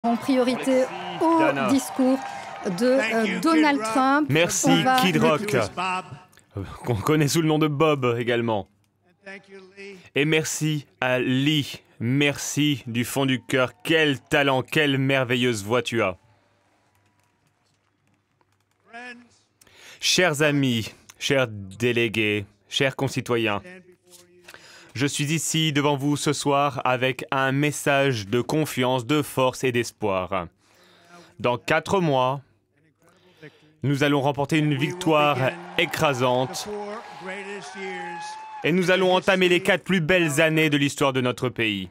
En priorité au discours de Donald Trump. Merci Kid Rock, qu'on connaît sous le nom de Bob également. Et merci à Lee, merci du fond du cœur. Quel talent, quelle merveilleuse voix tu as. Chers amis, chers délégués, chers concitoyens, je suis ici devant vous ce soir avec un message de confiance, de force et d'espoir. Dans 4 mois, nous allons remporter une victoire écrasante et nous allons entamer les 4 plus belles années de l'histoire de notre pays.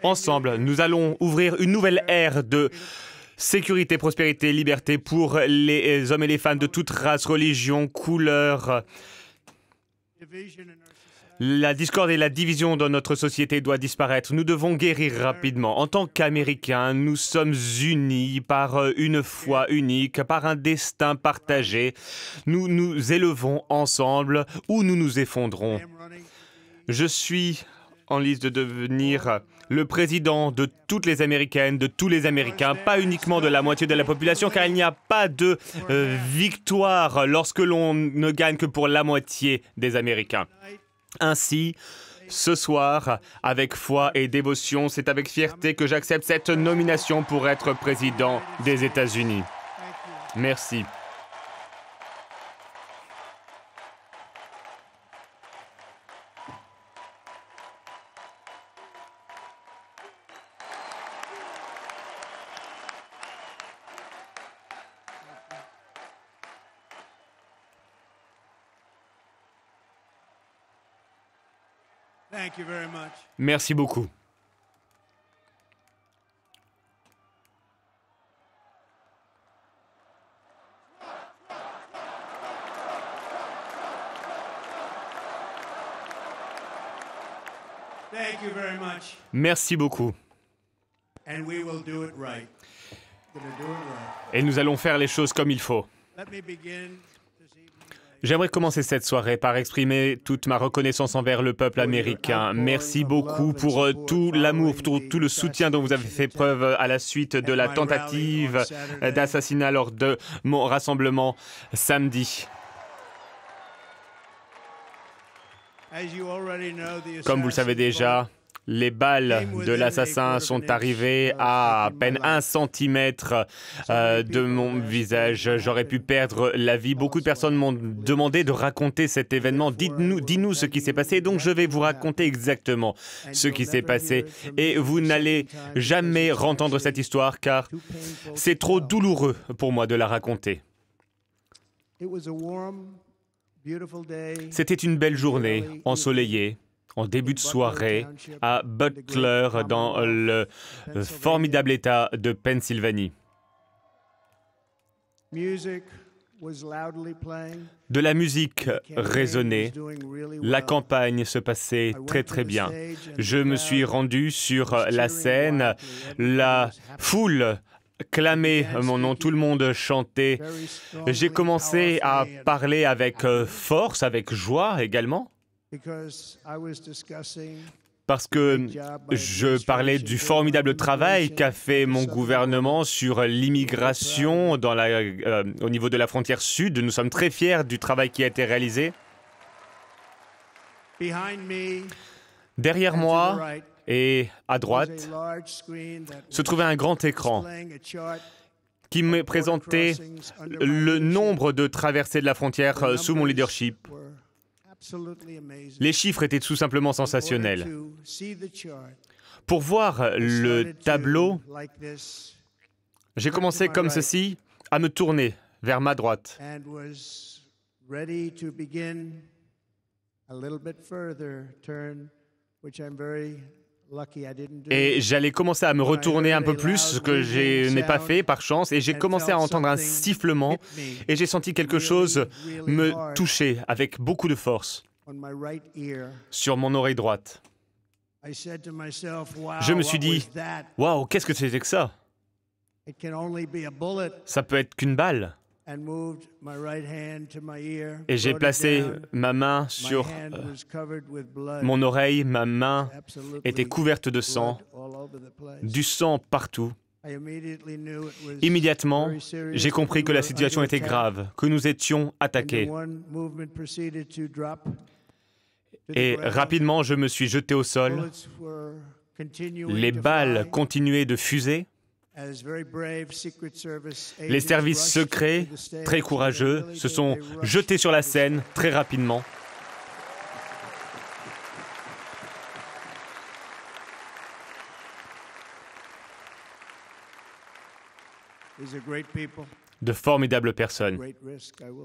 Ensemble, nous allons ouvrir une nouvelle ère de sécurité, prospérité, liberté pour les hommes et les femmes de toute race, religion, couleur. La discorde et la division dans notre société doivent disparaître. Nous devons guérir rapidement. En tant qu'Américains, nous sommes unis par une foi unique, par un destin partagé. Nous nous élevons ensemble ou nous nous effondrons. Je suis en liste de devenir le président de toutes les Américaines, de tous les Américains, pas uniquement de la moitié de la population, car il n'y a pas de victoire lorsque l'on ne gagne que pour la moitié des Américains. Ainsi, ce soir, avec foi et dévotion, c'est avec fierté que j'accepte cette nomination pour être président des États-Unis. Merci. Merci beaucoup. Merci beaucoup. Et nous allons faire les choses comme il faut. J'aimerais commencer cette soirée par exprimer toute ma reconnaissance envers le peuple américain. Merci beaucoup pour tout l'amour, pour tout le soutien dont vous avez fait preuve à la suite de la tentative d'assassinat lors de mon rassemblement samedi. Comme vous le savez déjà, les balles de l'assassin sont arrivées à peine 1 centimètre de mon visage. J'aurais pu perdre la vie. Beaucoup de personnes m'ont demandé de raconter cet événement. Dis-nous ce qui s'est passé. Donc je vais vous raconter exactement ce qui s'est passé. Et vous n'allez jamais entendre cette histoire car c'est trop douloureux pour moi de la raconter. C'était une belle journée, ensoleillée, en début de soirée, à Butler, dans le formidable État de Pennsylvanie. De la musique résonnait, la campagne se passait très très bien. Je me suis rendu sur la scène, la foule clamait mon nom, tout le monde chantait. J'ai commencé à parler avec force, avec joie également, parce que je parlais du formidable travail qu'a fait mon gouvernement sur l'immigration au niveau de la frontière sud. Nous sommes très fiers du travail qui a été réalisé. Derrière moi et à droite se trouvait un grand écran qui me présentait le nombre de traversées de la frontière sous mon leadership. Les chiffres étaient tout simplement sensationnels. Pour voir le tableau, j'ai commencé comme ceci, à me tourner vers ma droite. Et j'allais commencer à me retourner un peu plus, ce que je n'ai pas fait par chance, et j'ai commencé à entendre un sifflement, et j'ai senti quelque chose me toucher avec beaucoup de force sur mon oreille droite. Je me suis dit, « Waouh, qu'est-ce que c'était que ça? Ça peut être qu'une balle. » Et j'ai placé ma main sur mon oreille. Ma main était couverte de sang, du sang partout. Immédiatement, j'ai compris que la situation était grave, que nous étions attaqués. Et rapidement, je me suis jeté au sol. Les balles continuaient de fuser. Les services secrets, très courageux, se sont jetés sur la scène très rapidement. De formidables personnes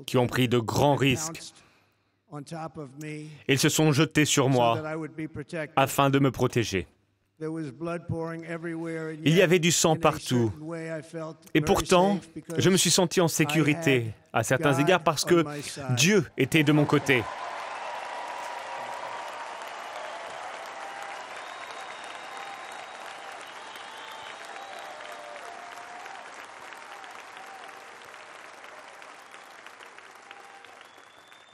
qui ont pris de grands risques. Ils se sont jetés sur moi afin de me protéger. Il y avait du sang partout. Et pourtant, je me suis senti en sécurité à certains égards parce que Dieu était de mon côté.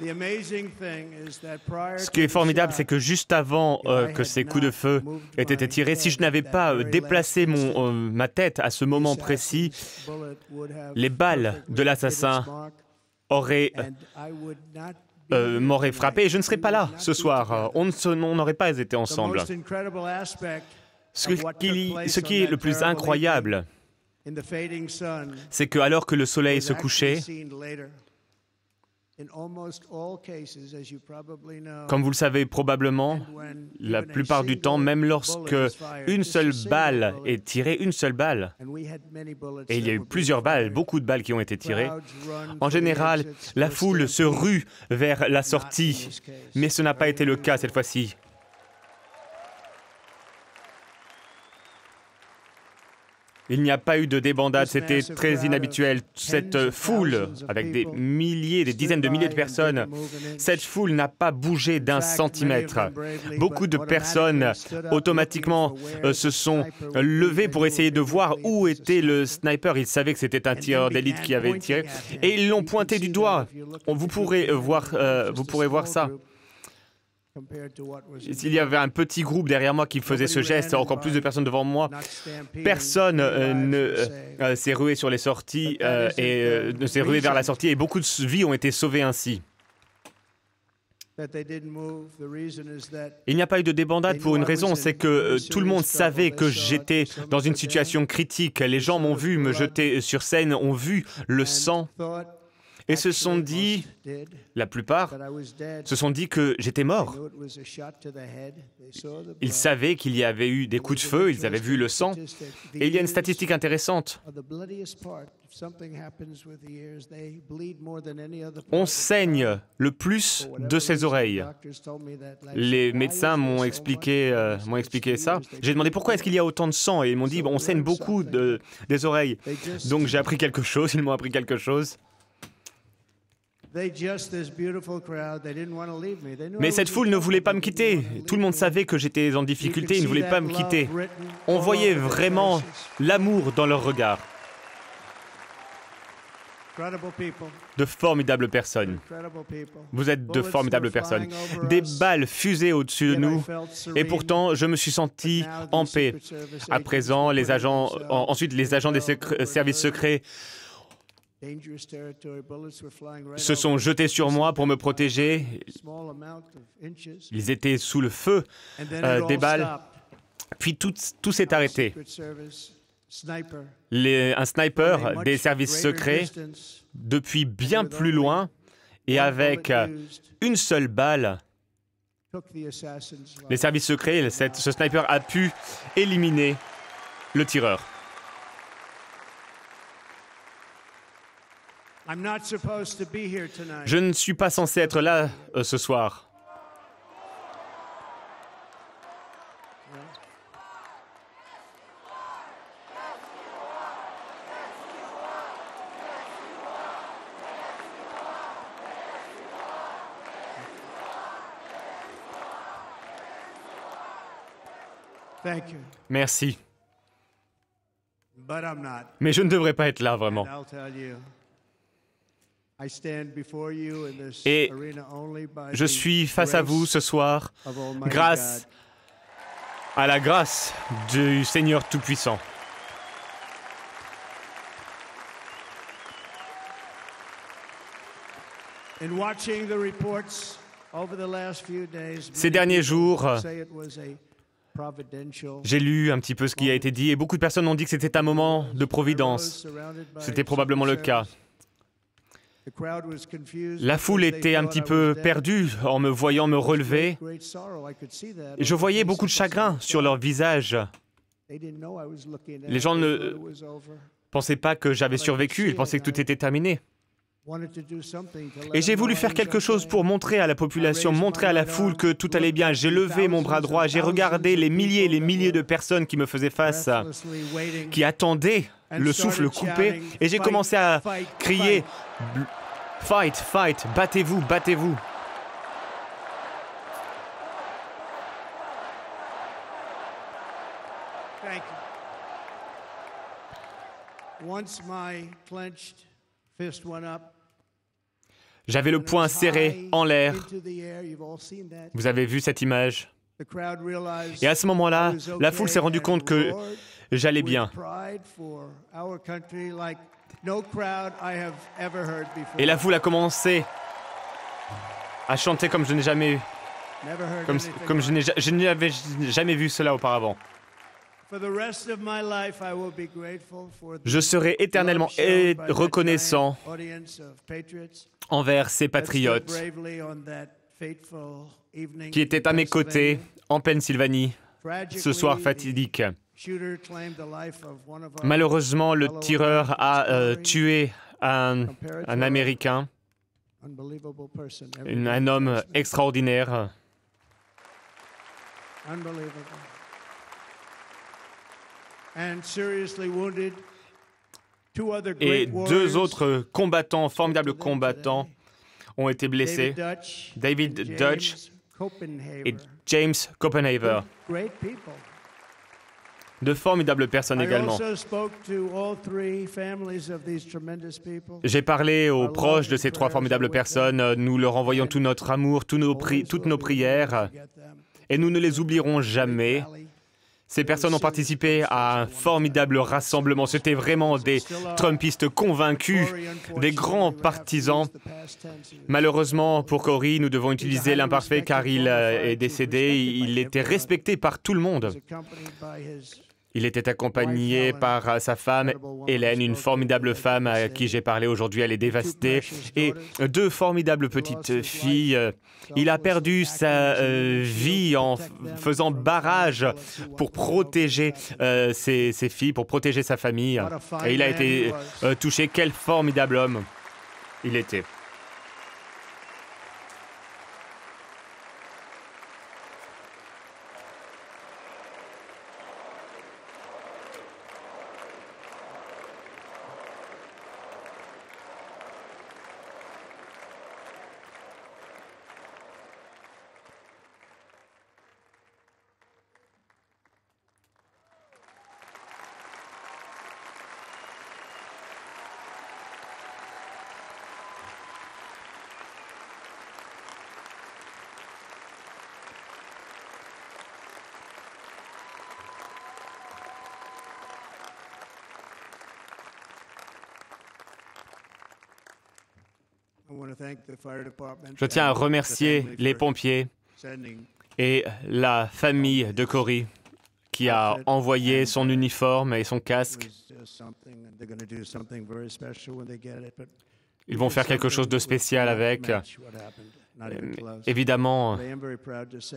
Ce qui est formidable, c'est que juste avant que ces coups de feu aient été tirés, si je n'avais pas déplacé ma tête à ce moment précis, les balles de l'assassin m'auraient frappé et je ne serais pas là ce soir. On n'aurait pas été ensemble. Ce qui est le plus incroyable, c'est que alors que le soleil se couchait, comme vous le savez probablement, la plupart du temps, même lorsque une seule balle est tirée, une seule balle, et il y a eu plusieurs balles, beaucoup de balles qui ont été tirées, en général, la foule se rue vers la sortie, mais ce n'a pas été le cas cette fois-ci. Il n'y a pas eu de débandade, c'était très inhabituel. Cette foule, avec des milliers, des dizaines de milliers de personnes, cette foule n'a pas bougé d'un centimètre. Beaucoup de personnes, automatiquement, se sont levées pour essayer de voir où était le sniper. Ils savaient que c'était un tireur d'élite qui avait tiré, et ils l'ont pointé du doigt. Vous pourrez voir ça. Il y avait un petit groupe derrière moi qui faisait ce geste, encore plus de personnes devant moi. Personne ne s'est rué sur les sorties et ne s'est rué vers la sortie et beaucoup de vies ont été sauvées ainsi. Il n'y a pas eu de débandade pour une raison, c'est que tout le monde savait que j'étais dans une situation critique. Les gens m'ont vu me jeter sur scène, ont vu le sang. Et se sont dit, la plupart, se sont dit que j'étais mort. Ils savaient qu'il y avait eu des coups de feu, ils avaient vu le sang. Et il y a une statistique intéressante. On saigne le plus de ses oreilles. Les médecins m'ont expliqué ça. J'ai demandé pourquoi est-ce qu'il y a autant de sang et ils m'ont dit on saigne beaucoup des oreilles. Donc j'ai appris quelque chose, ils m'ont appris quelque chose. Mais cette foule ne voulait pas me quitter. Tout le monde savait que j'étais en difficulté, ils ne voulaient pas me quitter. On voyait vraiment l'amour dans leur regard. De formidables personnes. Vous êtes de formidables personnes. Des balles fusaient au-dessus de nous, et pourtant, je me suis senti en paix. À présent, ensuite, les agents des services secrets se sont jetés sur moi pour me protéger. Ils étaient sous le feu des balles. Puis tout s'est arrêté. Un sniper des services secrets, depuis bien plus loin, et avec une seule balle, les services secrets, ce sniper a pu éliminer le tireur. Je ne suis pas censé être là ce soir. Merci. Mais je ne devrais pas être là, vraiment. Et je suis face à vous ce soir grâce à la grâce du Seigneur Tout-Puissant. Ces derniers jours, j'ai lu un petit peu ce qui a été dit et beaucoup de personnes ont dit que c'était un moment de providence. C'était probablement le cas. La foule était un petit peu perdue en me voyant me relever. Et je voyais beaucoup de chagrin sur leur visage. Les gens ne pensaient pas que j'avais survécu, ils pensaient que tout était terminé. Et j'ai voulu faire quelque chose pour montrer à la population, montrer à la foule que tout allait bien. J'ai levé mon bras droit, j'ai regardé les milliers et les milliers de personnes qui me faisaient face, qui attendaient le souffle coupé, et j'ai commencé à crier « Fight, fight, battez-vous, battez-vous ». J'avais le poing serré en l'air. Vous avez vu cette image? Et à ce moment-là, la foule s'est rendue compte que j'allais bien. Et la foule a commencé à chanter comme je n'ai jamais, je n'avais jamais vu cela auparavant. Je serai éternellement reconnaissant envers ces patriotes qui étaient à mes côtés en Pennsylvanie ce soir fatidique. Malheureusement, le tireur a tué un Américain, un homme extraordinaire. Et deux autres combattants, formidables combattants, ont été blessés. David Dutch et James Copenhaver. De formidables personnes également. J'ai parlé aux proches de ces trois formidables personnes. Nous leur envoyons tout notre amour, toutes nos prières, et nous ne les oublierons jamais. Ces personnes ont participé à un formidable rassemblement. C'était vraiment des Trumpistes convaincus, des grands partisans. Malheureusement, pour Corey, nous devons utiliser l'imparfait car il est décédé. Il était respecté par tout le monde. Il était accompagné par sa femme, Hélène, une formidable femme à qui j'ai parlé aujourd'hui. Elle est dévastée. Et deux formidables petites filles. Il a perdu sa vie en faisant barrage pour protéger ses filles, pour protéger sa famille. Et il a été touché. Quel formidable homme il était. Je tiens à remercier les pompiers et la famille de Corey qui a envoyé son uniforme et son casque. Ils vont faire quelque chose de spécial avec. Évidemment,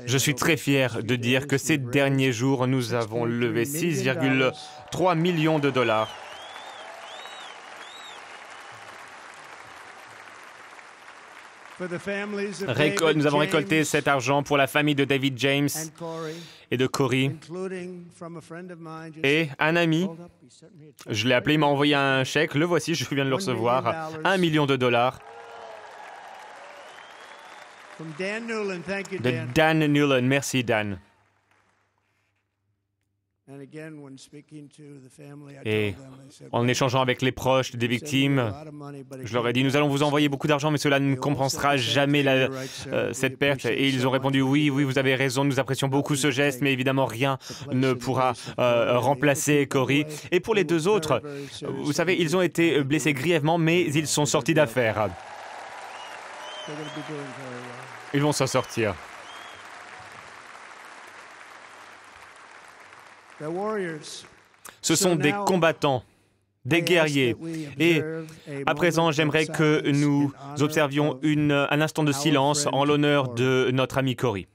je suis très fier de dire que ces derniers jours, nous avons levé 6,3 millions de dollars. Nous avons récolté cet argent pour la famille de David James et de Corey. Et un ami, je l'ai appelé, il m'a envoyé un chèque, le voici, je viens de le recevoir, 1 million de dollars. De Dan Newland, merci Dan. Et en échangeant avec les proches des victimes, je leur ai dit, nous allons vous envoyer beaucoup d'argent, mais cela ne compensera jamais cette perte. Et ils ont répondu, oui, vous avez raison, nous apprécions beaucoup ce geste, mais évidemment, rien ne pourra remplacer Corey. Et pour les deux autres, vous savez, ils ont été blessés grièvement, mais ils sont sortis d'affaire. Ils vont s'en sortir. Ce sont des combattants, des guerriers. Et à présent, j'aimerais que nous observions un instant de silence en l'honneur de notre ami Corey.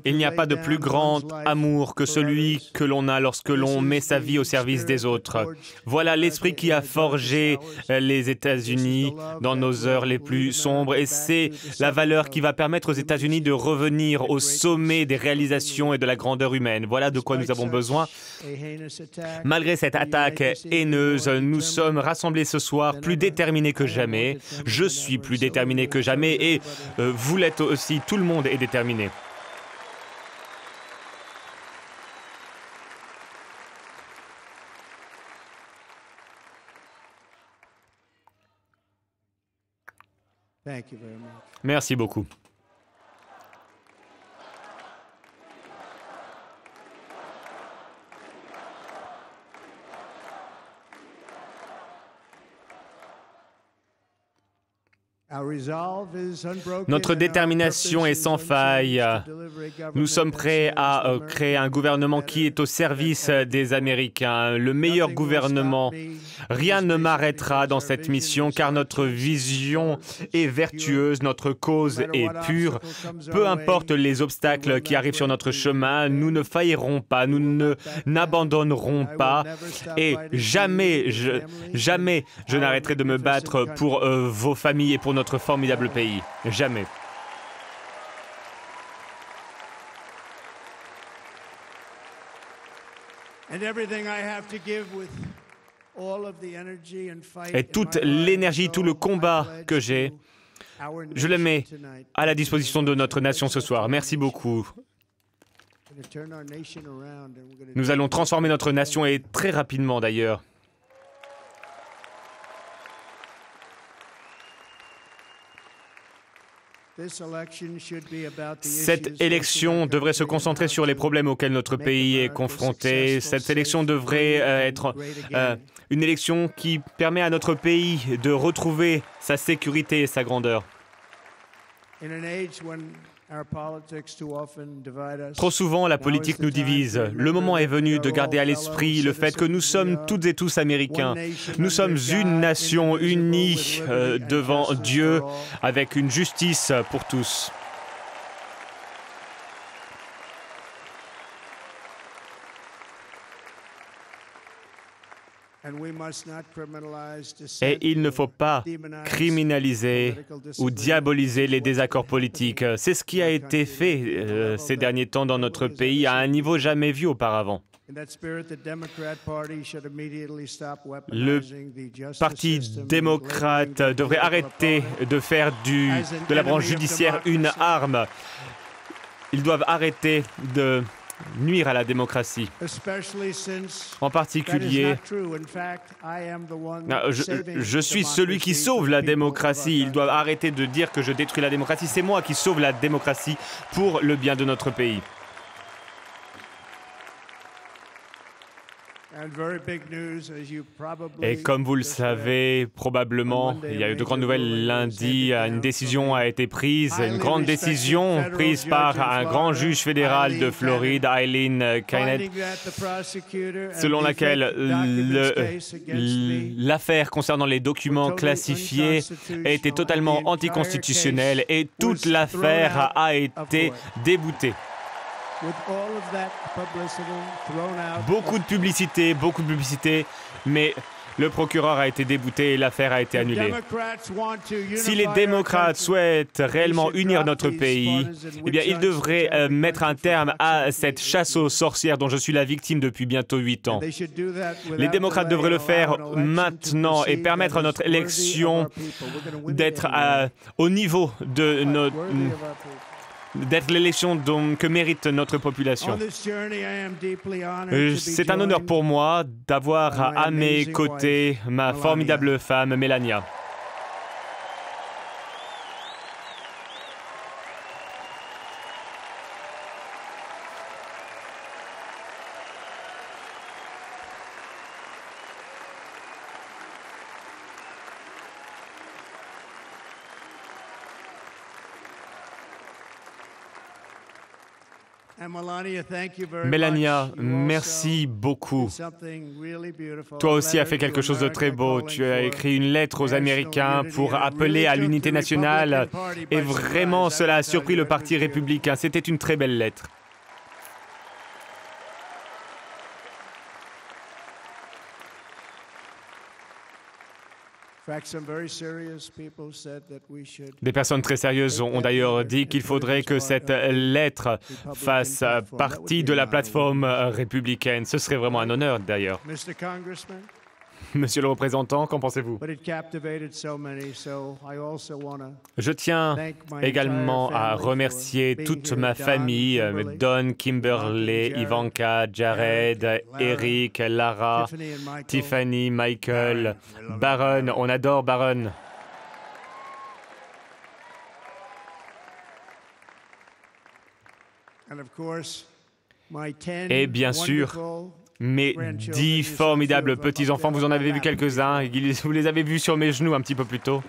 Il n'y a pas de plus grand amour que celui que l'on a lorsque l'on met sa vie au service des autres. Voilà l'esprit qui a forgé les États-Unis dans nos heures les plus sombres, et c'est la valeur qui va permettre aux États-Unis de revenir au sommet des réalisations et de la grandeur humaine. Voilà de quoi nous avons besoin. Malgré cette attaque haineuse, nous sommes rassemblés ce soir plus déterminés que jamais. Je suis plus déterminé que jamais, et vous l'êtes aussi, tout le monde est déterminé. Merci beaucoup. Notre détermination est sans faille. Nous sommes prêts à créer un gouvernement qui est au service des Américains, le meilleur gouvernement. Rien ne m'arrêtera dans cette mission, car notre vision est vertueuse, notre cause est pure. Peu importe les obstacles qui arrivent sur notre chemin, nous ne faillirons pas, nous n'abandonnerons pas. Et jamais je n'arrêterai de me battre pour vos familles et pour notre formidable pays. Jamais. Et toute l'énergie, tout le combat que j'ai, je le mets à la disposition de notre nation ce soir. Merci beaucoup. Nous allons transformer notre nation, et très rapidement d'ailleurs. Cette élection devrait se concentrer sur les problèmes auxquels notre pays est confronté. Cette élection devrait être une élection qui permet à notre pays de retrouver sa sécurité et sa grandeur. Trop souvent, la politique nous divise. Le moment est venu de garder à l'esprit le fait que nous sommes toutes et tous Américains. Nous sommes une nation unie devant Dieu, avec une justice pour tous. Et il ne faut pas criminaliser ou diaboliser les désaccords politiques. C'est ce qui a été fait ces derniers temps dans notre pays à un niveau jamais vu auparavant. Le Parti démocrate devrait arrêter de faire de la branche judiciaire une arme. Ils doivent arrêter de nuire à la démocratie. En particulier, je suis celui qui sauve la démocratie. Ils doivent arrêter de dire que je détruis la démocratie. C'est moi qui sauve la démocratie pour le bien de notre pays. Et comme vous le savez, probablement, il y a eu de grandes nouvelles lundi. Une décision a été prise, une grande décision prise par un grand juge fédéral de Floride, Aileen Cannon, selon laquelle l'affaire concernant les documents classifiés a été totalement anticonstitutionnelle et toute l'affaire a été déboutée. Beaucoup de publicité, mais Le procureur a été débouté et l'affaire a été annulée. Si les démocrates souhaitent réellement unir notre pays, eh bien, ils devraient mettre un terme à cette chasse aux sorcières dont je suis la victime depuis bientôt 8 ans. Les démocrates devraient le faire maintenant et permettre à notre élection d'être au niveau de d'être l'élection que mérite notre population. C'est un honneur pour moi d'avoir à mes côtés ma formidable femme, Melania. Melania, merci beaucoup. Toi aussi as fait quelque chose de très beau. Tu as écrit une lettre aux Américains pour appeler à l'unité nationale et vraiment cela a surpris le Parti républicain. C'était une très belle lettre. Des personnes très sérieuses ont d'ailleurs dit qu'il faudrait que cette lettre fasse partie de la plateforme républicaine. Ce serait vraiment un honneur d'ailleurs. Monsieur le représentant, qu'en pensez-vous? Je tiens également à remercier toute ma famille, Don, Kimberly, Ivanka, Jared, Eric, Lara, Tiffany, Michael, Baron. On adore Baron. Et bien sûr, mes 10 formidables petits-enfants, vous en avez vu quelques-uns, vous les avez vus sur mes genoux un petit peu plus tôt.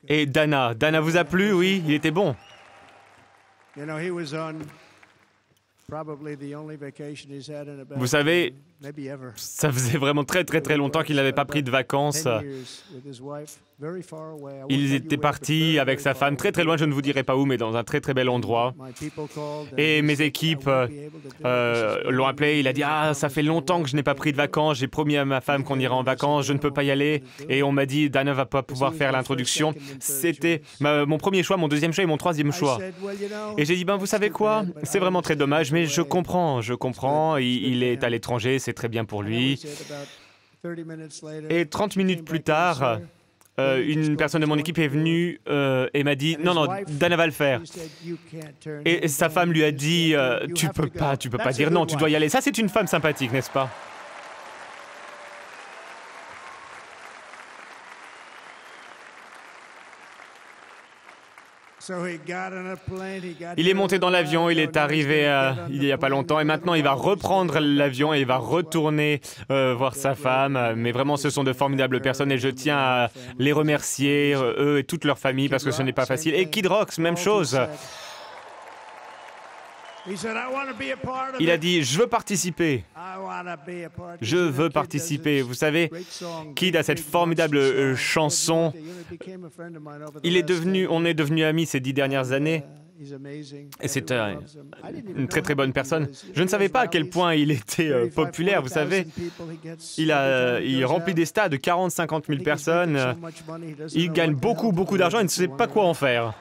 Et Dana vous a plu, oui, il était bon. Vous savez, ça faisait vraiment très longtemps qu'il n'avait pas pris de vacances. Il était parti avec sa femme très loin, je ne vous dirai pas où, mais dans un très bel endroit. Et mes équipes l'ont appelé, il a dit « Ah, ça fait longtemps que je n'ai pas pris de vacances, j'ai promis à ma femme qu'on ira en vacances, je ne peux pas y aller. » Et on m'a dit « Dana va pas pouvoir faire l'introduction. » C'était mon premier choix, mon deuxième choix et mon troisième choix. Et j'ai dit « Ben, vous savez quoi? C'est vraiment très dommage, mais je comprends. Il est à l'étranger, c'est très bien pour lui. » Et 30 minutes plus tard, une personne de mon équipe est venue et m'a dit « Non, Dana va le faire. » Et sa femme lui a dit « Tu peux pas dire non, tu dois y aller. » Ça, c'est une femme sympathique, n'est-ce pas? Il est monté dans l'avion, il est arrivé il n'y a pas longtemps et maintenant il va reprendre l'avion et il va retourner voir sa femme. Mais vraiment, ce sont de formidables personnes et je tiens à les remercier, eux et toute leur famille, parce que ce n'est pas facile. Et Kid Rock, même chose. Il a dit « Je veux participer. Je veux participer. » Vous savez, Kid a cette formidable chanson. On est devenus amis ces 10 dernières années. Et c'est une très bonne personne. Je ne savais pas à quel point il était populaire, vous savez. Il remplit des stades de 40-50 000 personnes. Il gagne beaucoup d'argent, il ne sait pas quoi en faire.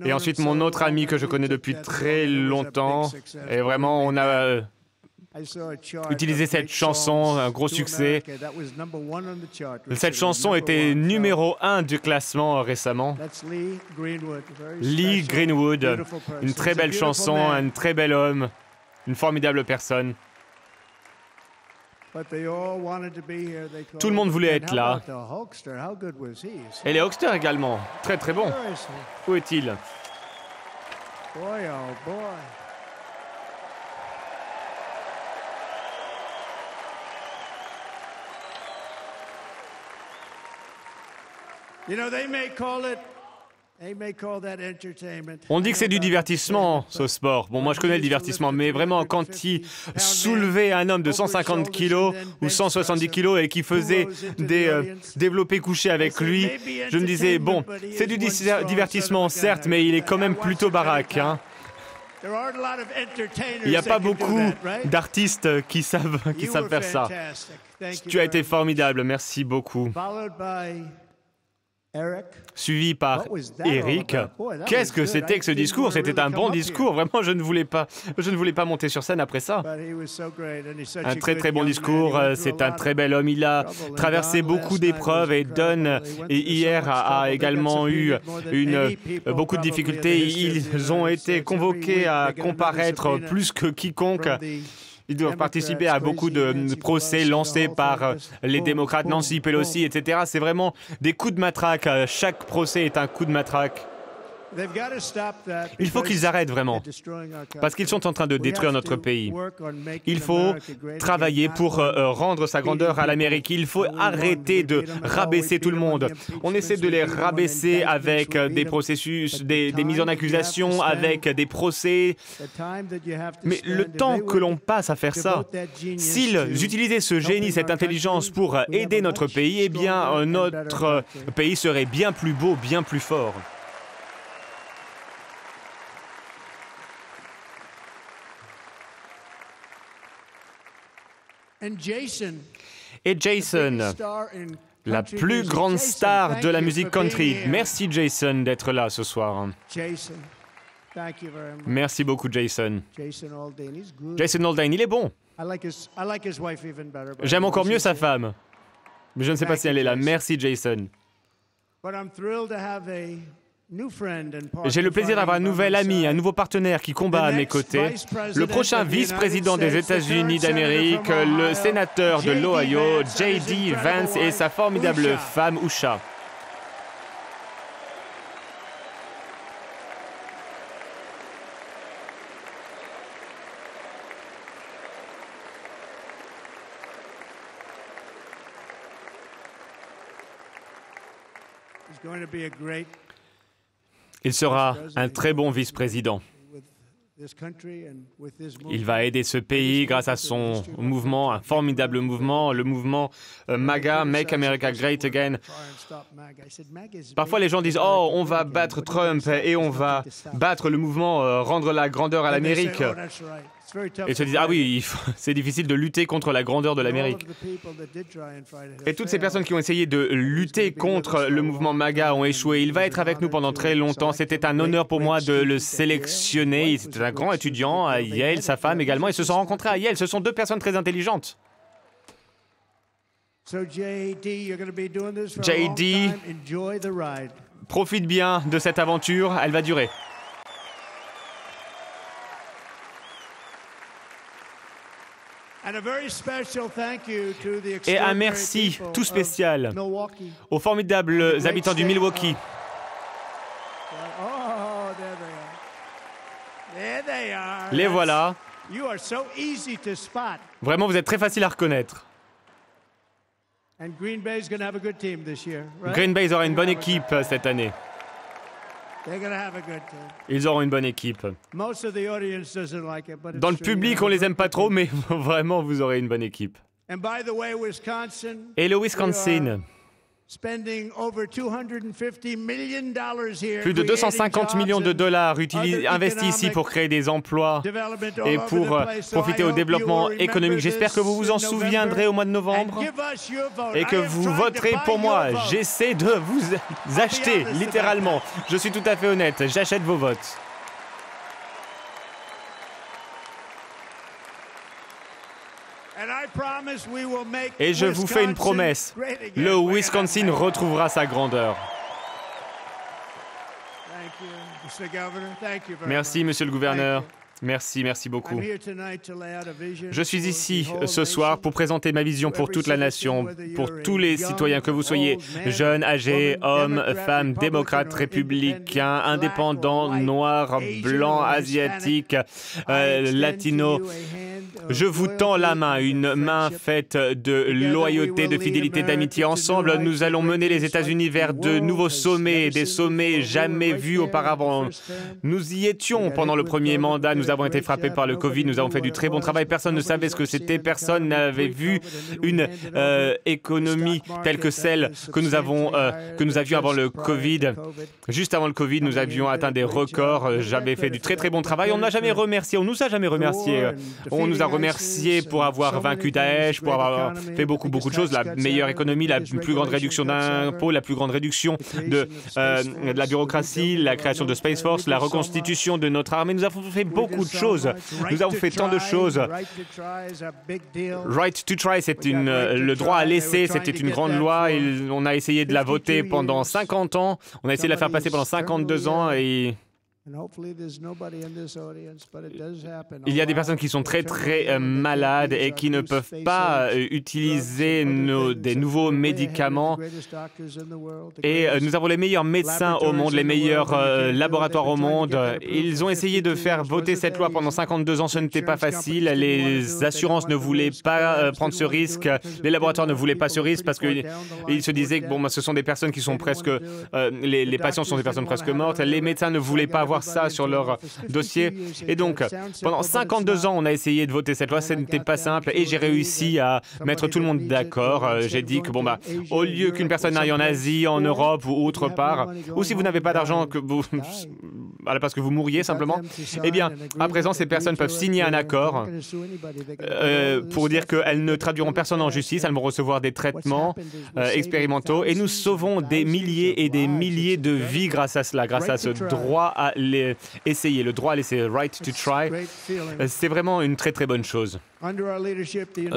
Et ensuite, mon autre ami que je connais depuis très longtemps, et vraiment, on a utilisé cette chanson, un gros succès. Cette chanson était numéro 1 du classement récemment. Lee Greenwood, une très belle chanson, un très bel homme, une formidable personne. Tout le monde voulait être là. Et les Hulksters également. Très bon. Où est-il? On dit que c'est du divertissement, ce sport. Bon, moi je connais le divertissement, mais vraiment, quand il soulevait un homme de 150 kilos ou 170 kilos et qui faisait des développés couchés avec lui, je me disais, bon, c'est du divertissement, certes, mais il est quand même plutôt baraque, hein. Il n'y a pas beaucoup d'artistes qui savent faire ça. Tu as été formidable, merci beaucoup. Suivi par Eric. Qu'est-ce que c'était que ce discours? C'était un bon discours. Vraiment, je ne voulais pas monter sur scène après ça. Un très très bon discours. C'est un très bel homme. Il a traversé beaucoup d'épreuves et Don hier a également eu beaucoup de difficultés. Ils ont été convoqués à comparaître plus que quiconque. Ils doivent participer à beaucoup de procès lancés par les démocrates, Nancy Pelosi, etc. C'est vraiment des coups de matraque. Chaque procès est un coup de matraque. Il faut qu'ils arrêtent vraiment, parce qu'ils sont en train de détruire notre pays. Il faut travailler pour rendre sa grandeur à l'Amérique. Il faut arrêter de rabaisser tout le monde. On essaie de les rabaisser avec des processus, des mises en accusation, avec des procès. Mais le temps que l'on passe à faire ça, s'ils utilisaient ce génie, cette intelligence pour aider notre pays, eh bien, notre pays serait bien plus beau, bien plus fort. Et Jason, la plus grande star de la musique country. Merci Jason d'être là ce soir. Merci beaucoup Jason. Jason Aldean, il est bon. J'aime encore mieux sa femme. Mais je ne sais pas si elle est là. Merci Jason. J'ai le plaisir d'avoir un nouvel ami, un nouveau partenaire qui combat à mes côtés. Le prochain vice-président des États-Unis d'Amérique, le sénateur de l'Ohio, J.D. Vance et sa formidable femme, Usha. Il sera un très bon vice-président. Il va aider ce pays grâce à son mouvement, un formidable mouvement, le mouvement MAGA, Make America Great Again. Parfois les gens disent « Oh, on va battre Trump et on va battre le mouvement, rendre la grandeur à l'Amérique ». Et se disent « Ah oui, c'est difficile de lutter contre la grandeur de l'Amérique ». Et toutes ces personnes qui ont essayé de lutter contre le mouvement MAGA ont échoué. Il va être avec nous pendant très longtemps. C'était un honneur pour moi de le sélectionner. C'était un grand étudiant à Yale, sa femme également. Ils se sont rencontrés à Yale. Ce sont deux personnes très intelligentes. J.D., profite bien de cette aventure. Elle va durer. Et un merci tout spécial aux formidables habitants du Milwaukee. Les voilà. Vraiment, vous êtes très facile à reconnaître. Green Bay aura une bonne équipe cette année. Ils auront une bonne équipe. Dans le public, on les aime pas trop, mais vraiment, vous aurez une bonne équipe. Et le Wisconsin, plus de 250 millions de dollars investis ici pour créer des emplois et pour profiter au développement économique. J'espère que vous vous en souviendrez au mois de novembre et que vous voterez pour moi. J'essaie de vous acheter, littéralement. Je suis tout à fait honnête, j'achète vos votes. Et je vous fais une promesse, le Wisconsin retrouvera sa grandeur. Merci, monsieur le gouverneur. Merci, merci beaucoup. Je suis ici ce soir pour présenter ma vision pour toute la nation, pour tous les citoyens, que vous soyez jeunes, âgés, hommes, femmes, démocrates, républicains, indépendants, noirs, blancs, asiatiques, latinos. Je vous tends la main, une main faite de loyauté, de fidélité, d'amitié. Ensemble, nous allons mener les États-Unis vers de nouveaux sommets, des sommets jamais vus auparavant. Nous y étions pendant le premier mandat, nous avons été frappés par le Covid, nous avons fait du très bon travail. Personne ne savait ce que c'était, personne n'avait vu une économie telle que celle que nous avions avant le Covid. Juste avant le Covid, nous avions atteint des records. J'avais fait du très très bon travail. On nous a jamais remercié. On nous a remercié pour avoir vaincu Daesh, pour avoir fait beaucoup de choses. La meilleure économie, la plus grande réduction d'impôts, la plus grande réduction de la bureaucratie, la création de Space Force, la reconstitution de notre armée. Nous avons fait beaucoup de choses. Nous avons fait tant de choses. Right to try, c'est le droit à l'essai, c'était une grande loi. On a essayé de la voter pendant 50 ans. On a essayé de la faire passer pendant 52 ans et... Il y a des personnes qui sont très malades et qui ne peuvent pas utiliser des nouveaux médicaments. Et nous avons les meilleurs médecins au monde, les meilleurs laboratoires au monde. Ils ont essayé de faire voter cette loi pendant 52 ans, ce n'était pas facile. Les assurances ne voulaient pas prendre ce risque, les laboratoires ne voulaient pas ce risque parce qu'ils se disaient que ce sont des personnes qui sont presque... les patients sont des personnes presque mortes. Les médecins ne voulaient pas avoir ça sur leur dossier. Et donc, pendant 52 ans, on a essayé de voter cette loi. Ce n'était pas simple. Et j'ai réussi à mettre tout le monde d'accord. J'ai dit que, au lieu qu'une personne aille en Asie, en Europe ou autre part, ou si vous n'avez pas d'argent, parce que vous mourriez simplement, eh bien, à présent, ces personnes peuvent signer un accord pour dire qu'elles ne traduiront personne en justice. Elles vont recevoir des traitements expérimentaux. Et nous sauvons des milliers et des milliers de vies grâce à cela, grâce à ce droit à essayer, le droit à l'essayer, right to try. C'est vraiment une très bonne chose.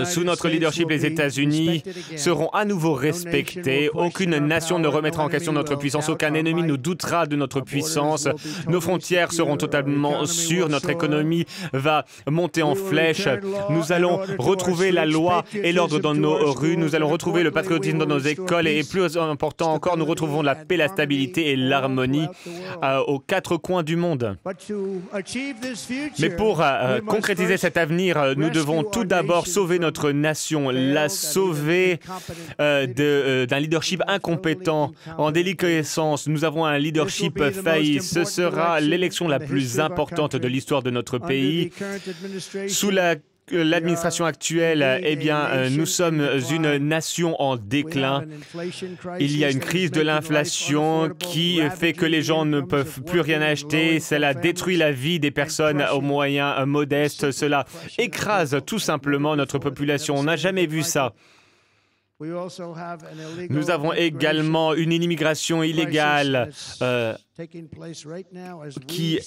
Sous notre leadership, les États-Unis seront à nouveau respectés. Aucune nation ne remettra en question notre puissance. Aucun ennemi ne doutera de notre puissance. Nos frontières seront totalement sûres. Notre économie va monter en flèche. Nous allons retrouver la loi et l'ordre dans nos rues. Nous allons retrouver le patriotisme dans nos écoles. Et plus important encore, nous retrouverons la paix, la stabilité et l'harmonie aux quatre coins du monde. Mais pour concrétiser cet avenir, nous devons tout d'abord sauver notre nation, la sauver d'un leadership incompétent, en déliquescence. Nous avons un leadership failli. Ce sera l'élection la plus importante de l'histoire de notre pays. Sous l'administration actuelle, eh bien, nous sommes une nation en déclin. Il y a une crise de l'inflation qui fait que les gens ne peuvent plus rien acheter. Cela détruit la vie des personnes aux moyens modestes. Cela écrase tout simplement notre population. On n'a jamais vu ça. Nous avons également une immigration illégale qui,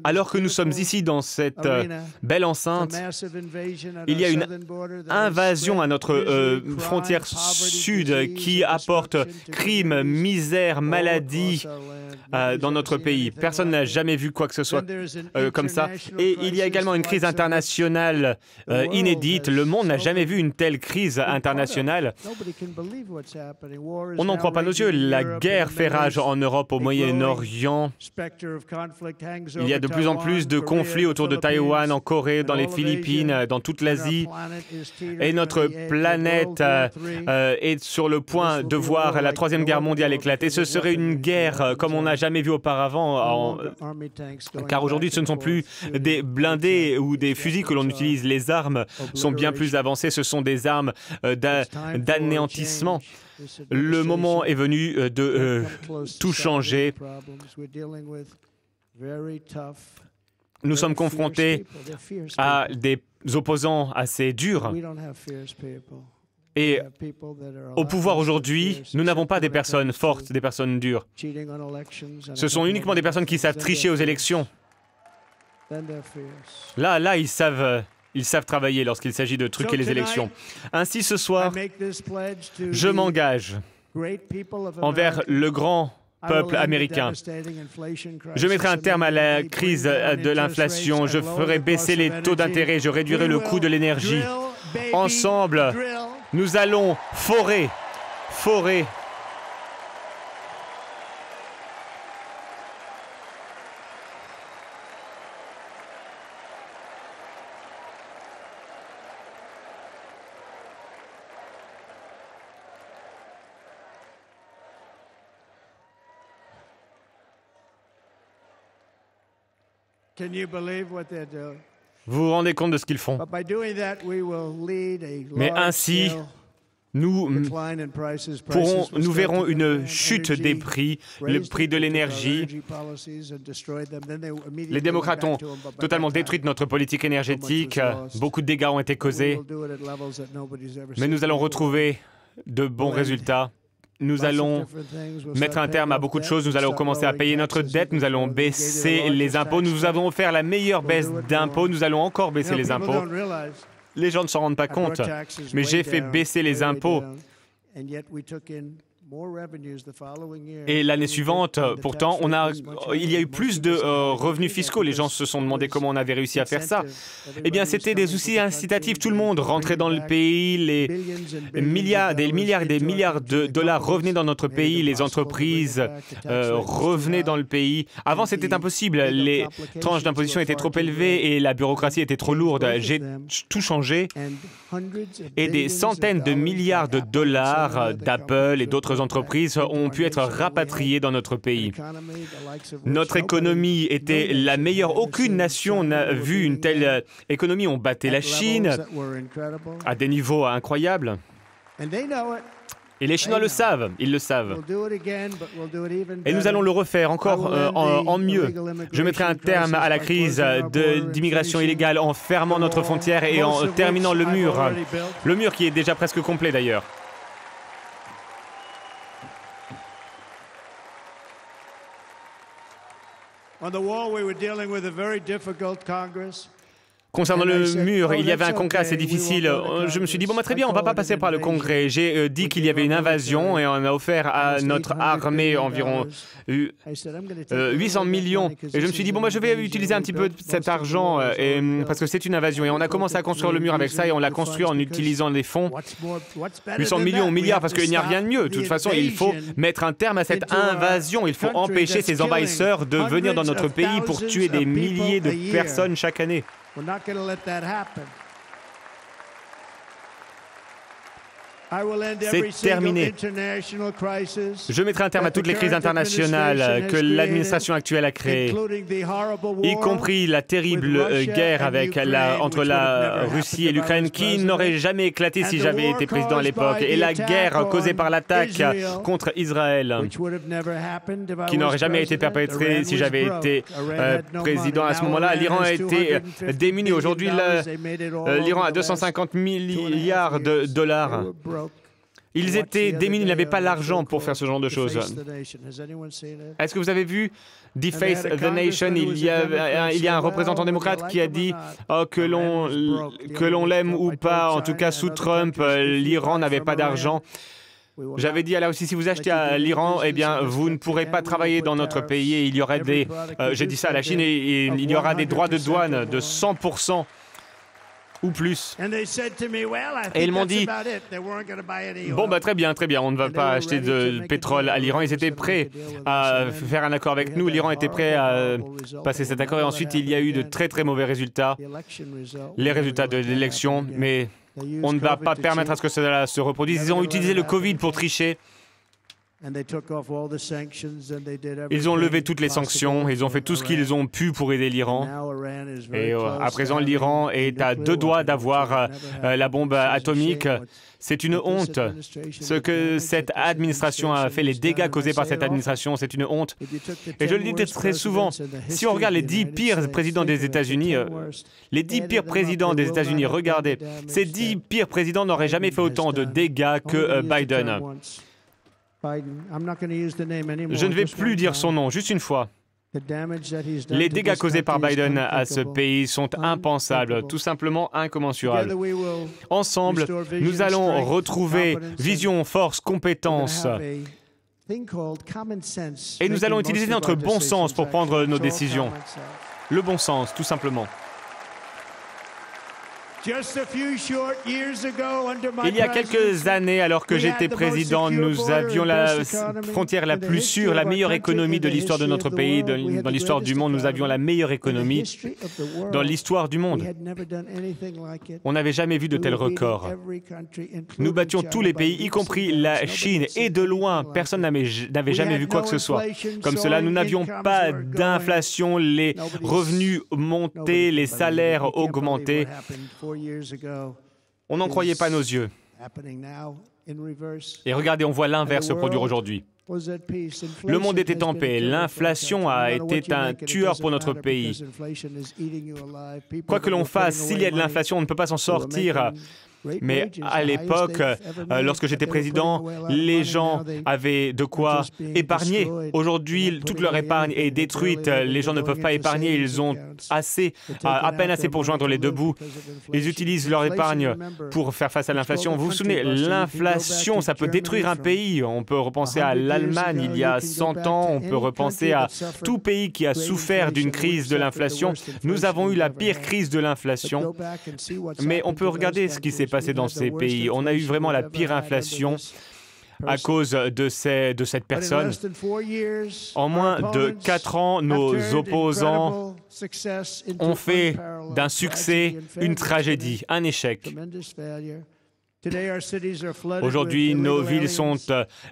alors que nous sommes ici dans cette belle enceinte, il y a une invasion à notre frontière sud qui apporte crimes, misère, maladie dans notre pays. Personne n'a jamais vu quoi que ce soit comme ça. Et il y a également une crise internationale inédite. Le monde n'a jamais vu une telle crise internationale. On n'en croit pas nos yeux. La guerre fait rage en Europe, au Moyen-Orient. Il y a de plus en plus de conflits autour de Taïwan, en Corée, dans les Philippines, dans toute l'Asie. Et notre planète est sur le point de voir la Troisième Guerre mondiale éclater. Ce serait une guerre comme on n'a jamais vu auparavant, car aujourd'hui, ce ne sont plus des blindés ou des fusils que l'on utilise. Les armes sont bien plus avancées. Ce sont des armes d'anéantissement. Le moment est venu de tout changer. Nous sommes confrontés à des opposants assez durs. Et au pouvoir aujourd'hui, nous n'avons pas des personnes fortes, des personnes dures. Ce sont uniquement des personnes qui savent tricher aux élections. Là, ils savent travailler lorsqu'il s'agit de truquer les élections. Ainsi, ce soir, je m'engage envers le grand peuple américain. Je mettrai un terme à la crise de l'inflation, je ferai baisser les taux d'intérêt, je réduirai le coût de l'énergie. Ensemble, nous allons forer. Vous vous rendez compte de ce qu'ils font? Mais ainsi, nous verrons une chute des prix, le prix de l'énergie. Les démocrates ont totalement détruit notre politique énergétique. Beaucoup de dégâts ont été causés. Mais nous allons retrouver de bons résultats. Nous allons mettre un terme à beaucoup de choses. Nous allons commencer à payer notre dette. Nous allons baisser les impôts. Nous avons offert la meilleure baisse d'impôts. Nous allons encore baisser les impôts. Les gens ne s'en rendent pas compte, mais j'ai fait baisser les impôts. Et l'année suivante, pourtant, il y a eu plus de revenus fiscaux. Les gens se sont demandé comment on avait réussi à faire ça. Eh bien, c'était des outils incitatifs. Tout le monde rentrait dans le pays. Des milliards et des milliards de dollars revenaient dans notre pays. Les entreprises revenaient dans le pays. Avant, c'était impossible. Les tranches d'imposition étaient trop élevées et la bureaucratie était trop lourde. J'ai tout changé. Et des centaines de milliards de dollars d'Apple et d'autres entreprises ont pu être rapatriées dans notre pays. Notre économie était la meilleure. Aucune nation n'a vu une telle économie. On battait la Chine à des niveaux incroyables. Et les Chinois le savent, ils le savent. Et nous allons le refaire encore en mieux. Je mettrai un terme à la crise d'immigration illégale en fermant notre frontière et en terminant le mur qui est déjà presque complet d'ailleurs. Concernant le mur, il y avait un congrès assez difficile. Je me suis dit, bon, très bien, on ne va pas passer par le congrès. J'ai dit qu'il y avait une invasion et on a offert à notre armée environ 800 millions. Et je me suis dit, bon, je vais utiliser un petit peu cet argent parce que c'est une invasion. Et on a commencé à construire le mur avec ça et on l'a construit en utilisant les fonds. 800 millions, milliards, parce qu'il n'y a rien de mieux. De toute façon, il faut mettre un terme à cette invasion. Il faut empêcher ces envahisseurs de venir dans notre pays pour tuer des milliers de personnes chaque année. C'est terminé. Je mettrai un terme à toutes les crises internationales que l'administration actuelle a créées, y compris la terrible guerre entre la Russie et l'Ukraine, qui n'aurait jamais éclaté si j'avais été président à l'époque, et la guerre causée par l'attaque contre Israël, qui n'aurait jamais été perpétrée si j'avais été président à ce moment-là. L'Iran a été démuni. Aujourd'hui, l'Iran a 250 milliards de dollars. Ils étaient démunis, ils n'avaient pas l'argent pour faire ce genre de choses. Est-ce que vous avez vu Deface the Nation? Il y a un représentant démocrate qui a dit que l'on l'aime ou pas, en tout cas sous Trump, l'Iran n'avait pas d'argent. J'avais dit là aussi, si vous achetez à l'Iran, eh bien, vous ne pourrez pas travailler dans notre pays et il y aurait j'ai dit ça à la Chine, et il y aura des droits de douane de 100%. Ou plus. Et ils m'ont dit, bon, très bien, on ne va pas acheter de pétrole à l'Iran. Ils étaient prêts à faire un accord avec nous. L'Iran était prêt à passer cet accord. Et ensuite, il y a eu de très, très mauvais résultats. Les résultats de l'élection. Mais on ne va pas permettre à ce que cela se reproduise. Ils ont utilisé le Covid pour tricher. Ils ont levé toutes les sanctions, ils ont fait tout ce qu'ils ont pu pour aider l'Iran. Et à présent, l'Iran est à 2 doigts d'avoir la bombe atomique. C'est une honte. Ce que cette administration a fait, les dégâts causés par cette administration, c'est une honte. Et je le dis très souvent, si on regarde les 10 pires présidents des États-Unis, regardez, ces 10 pires présidents n'auraient jamais fait autant de dégâts que Biden. Je ne vais plus dire son nom, juste une fois. Les dégâts causés par Biden à ce pays sont impensables, tout simplement incommensurables. Ensemble, nous allons retrouver vision, force, compétence Et nous allons utiliser notre bon sens pour prendre nos décisions. Le bon sens, tout simplement. Il y a quelques années, alors que j'étais président, nous avions la frontière la plus sûre, la meilleure économie de l'histoire de notre pays, dans l'histoire du monde. Nous avions la meilleure économie dans l'histoire du monde. On n'avait jamais vu de tels records. Nous battions tous les pays, y compris la Chine, et de loin, personne n'avait jamais vu quoi que ce soit. Comme cela, nous n'avions pas d'inflation, les revenus montaient, les salaires augmentaient. On n'en croyait pas nos yeux. Et regardez, on voit l'inverse se produire aujourd'hui. Le monde était en paix. L'inflation a été un tueur pour notre pays. Quoi que l'on fasse, s'il y a de l'inflation, on ne peut pas s'en sortir. Mais à l'époque, lorsque j'étais président, les gens avaient de quoi épargner. Aujourd'hui, toute leur épargne est détruite. Les gens ne peuvent pas épargner. Ils ont à peine assez pour joindre les deux bouts. Ils utilisent leur épargne pour faire face à l'inflation. Vous vous souvenez, l'inflation, ça peut détruire un pays. On peut repenser à l'Allemagne il y a 100 ans. On peut repenser à tout pays qui a souffert d'une crise de l'inflation. Nous avons eu la pire crise de l'inflation. Mais on peut regarder ce qui s'est passé dans ces pays. On a eu vraiment la pire inflation à cause de cette personne. En moins de 4 ans, nos opposants ont fait d'un succès une tragédie, un échec. Aujourd'hui, nos villes sont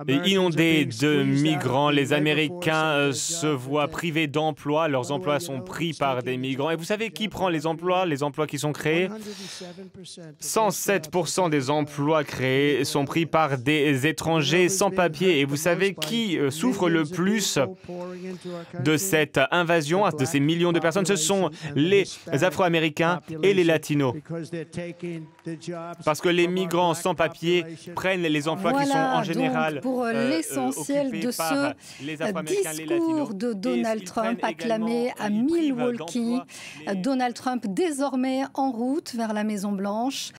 inondées de migrants. Les Américains se voient privés d'emplois. Leurs emplois sont pris par des migrants. Et vous savez qui prend les emplois qui sont créés? 107% des emplois créés sont pris par des étrangers sans papier. Et vous savez qui souffre le plus de cette invasion, de ces millions de personnes? Ce sont les Afro-Américains et les Latinos. Parce que les migrants sans papier prennent les emplois qui sont en général pour l'essentiel de ce discours de Donald Trump acclamé à Milwaukee. Donald Trump désormais en route vers la Maison-Blanche.